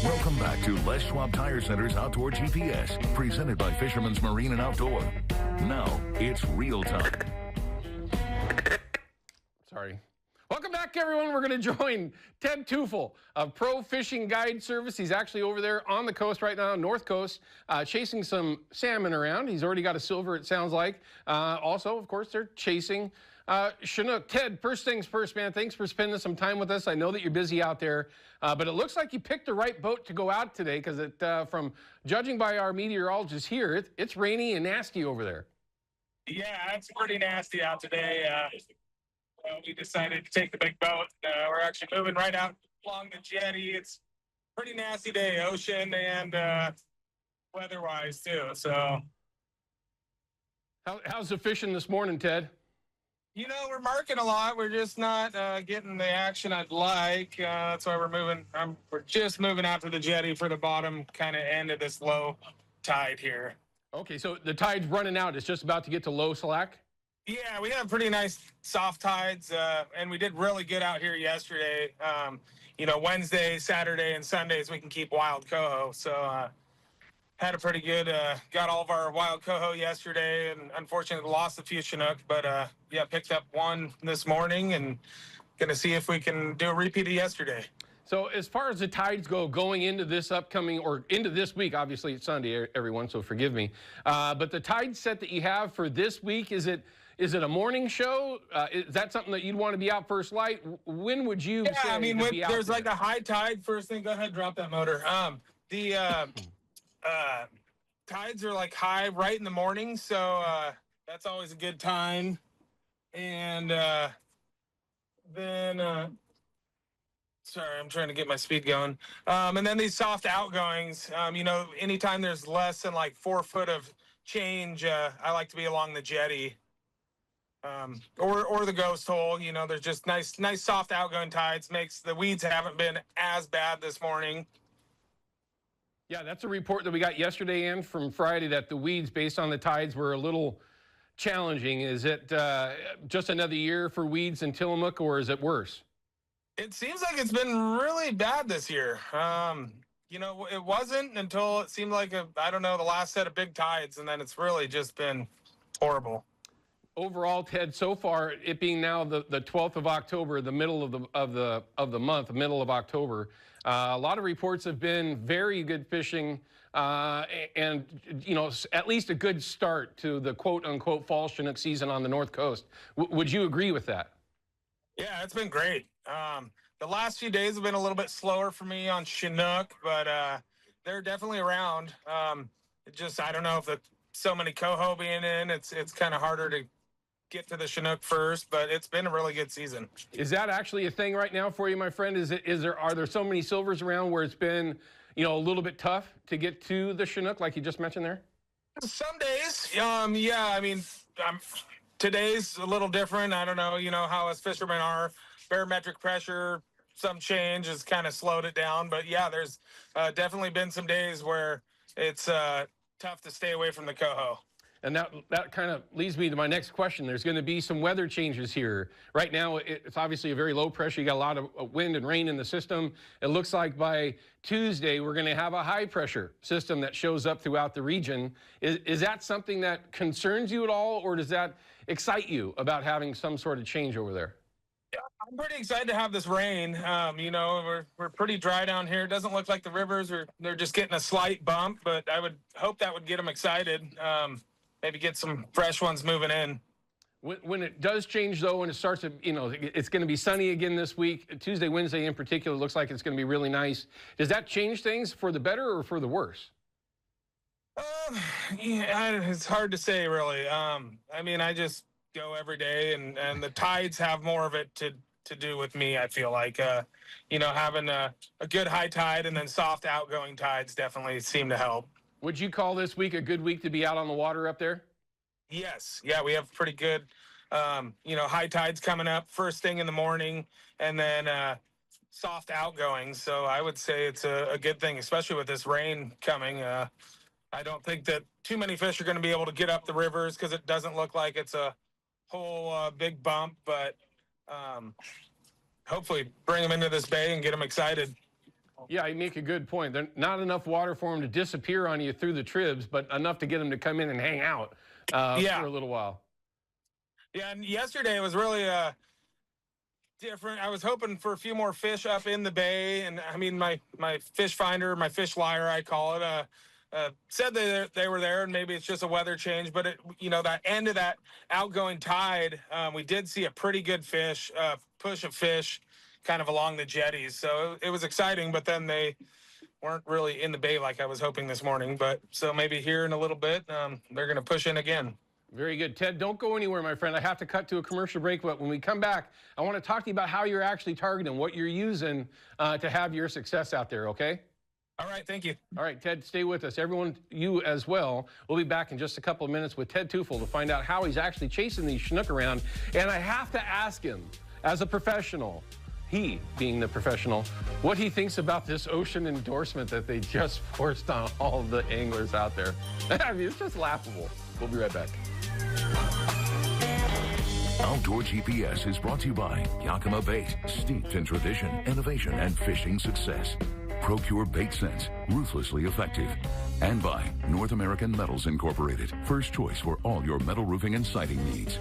Welcome back to Les Schwab Tire Center's Outdoor GPS, presented by Fisherman's Marine and Outdoor. Now, it's real time. Sorry. Welcome back, everyone. We're going to join Ted Teufel of Pro Fishing Guide Service. He's actually over there on the coast right now, North Coast, chasing some salmon around. He's already got a silver, it sounds like. Also, of course, they're chasing Chinook. Ted, first things first, man. Thanks for spending some time with us. I know that you're busy out there, but it looks like you picked the right boat to go out today because from judging by our meteorologist here, it's rainy and nasty over there. Yeah, it's pretty nasty out today. We decided to take the big boat. We're actually moving right out along the jetty. It's a pretty nasty day, ocean and weather-wise too. So, how's the fishing this morning, Ted? You know, we're marking a lot. We're just not getting the action I'd like. That's why we're moving. We're just moving out to the jetty for the bottom kind of end of this low tide here. Okay, so the tide's running out. It's just about to get to low slack? Yeah, we have pretty nice soft tides, and we did really good out here yesterday. Wednesday, Saturday, and Sundays we can keep wild coho. So had a pretty good, got all of our wild coho yesterday, and unfortunately lost a few Chinook, but picked up one this morning and going to see if we can do a repeat of yesterday. So as far as the tides go, going into this upcoming, or into this week, obviously it's Sunday, everyone, so forgive me. But the tide set that you have for this week, is it a morning show? Is that something that you'd want to be out first light? When would you say I mean, when there's there? Like a high tide, first thing, go ahead, drop that motor. Tides are like high right in the morning, so that's always a good time. And then, sorry, I'm trying to get my speed going. And then these soft outgoings, anytime there's less than like 4 foot of change, I like to be along the jetty. Or the ghost hole, there's just nice soft outgoing tides. Makes the weeds haven't been as bad this morning. Yeah, that's a report that we got yesterday and from Friday that the weeds, based on the tides, were a little challenging. Is it just another year for weeds in Tillamook, or is it worse? It seems like it's been really bad this year. It wasn't until it seemed like the last set of big tides, and then it's really just been horrible. Overall, Ted, so far, it being now the 12th of October, the middle of the month, middle of October, a lot of reports have been very good fishing, and at least a good start to the quote-unquote fall Chinook season on the North Coast. Would you agree with that? Yeah, it's been great. The last few days have been a little bit slower for me on Chinook, but they're definitely around. I don't know if so many coho being in, it's kind of harder to get to the Chinook first, but it's been a really good season. Is that actually a thing right now for you, my friend? Are there so many silvers around where it's been, a little bit tough to get to the Chinook, like you just mentioned there? Some days, today's a little different. I don't know, how us fishermen are. Barometric pressure, some change has kind of slowed it down, but yeah, there's definitely been some days where it's tough to stay away from the coho. And that kind of leads me to my next question. There's going to be some weather changes here. Right now, it's obviously a very low pressure. You got a lot of wind and rain in the system. It looks like by Tuesday, we're going to have a high pressure system that shows up throughout the region. Is that something that concerns you at all, or does that excite you about having some sort of change over there? Yeah, I'm pretty excited to have this rain. We're pretty dry down here. It doesn't look like the rivers they're just getting a slight bump, but I would hope that would get them excited. Maybe get some fresh ones moving in. When it does change, though, and it starts to, it's going to be sunny again this week. Tuesday, Wednesday in particular, looks like it's going to be really nice. Does that change things for the better or for the worse? It's hard to say, really. I just go every day, and the tides have more of it to do with me, I feel like. Having a good high tide and then soft outgoing tides definitely seem to help. Would you call this week a good week to be out on the water up there? Yes. Yeah, we have pretty good, high tides coming up first thing in the morning, and then soft outgoings. So I would say it's a good thing, especially with this rain coming. I don't think that too many fish are going to be able to get up the rivers because it doesn't look like it's a whole big bump, but hopefully bring them into this bay and get them excited. Yeah, you make a good point. There's not enough water for them to disappear on you through the tribs, but enough to get them to come in and hang out for a little while. Yeah, and yesterday was really different. I was hoping for a few more fish up in the bay, and I mean my fish finder, my fish liar, I call it, said they were there, and maybe it's just a weather change. But that end of that outgoing tide, we did see a pretty good push of fish, kind of along the jetties. So it was exciting. But then they weren't really in the bay like I was hoping this morning. But so maybe here in a little bit, they're going to push in again. Very good. Ted, don't go anywhere, my friend. I have to cut to a commercial break, but when we come back, I want to talk to you about how you're actually targeting, what you're using to have your success out there, okay? All right, thank you. All right, Ted, stay with us. Everyone, you as well. We'll be back in just a couple of minutes with Ted Teufel to find out how he's actually chasing these Chinook around. And I have to ask him, as a professional, he being the professional, what he thinks about this ocean endorsement that they just forced on all the anglers out there. I mean, it's just laughable. We'll be right back. Outdoor GPS is brought to you by Yakima Bait, steeped in tradition, innovation, and fishing success. Procure Bait Sense, ruthlessly effective. And by North American Metals Incorporated, first choice for all your metal roofing and siding needs.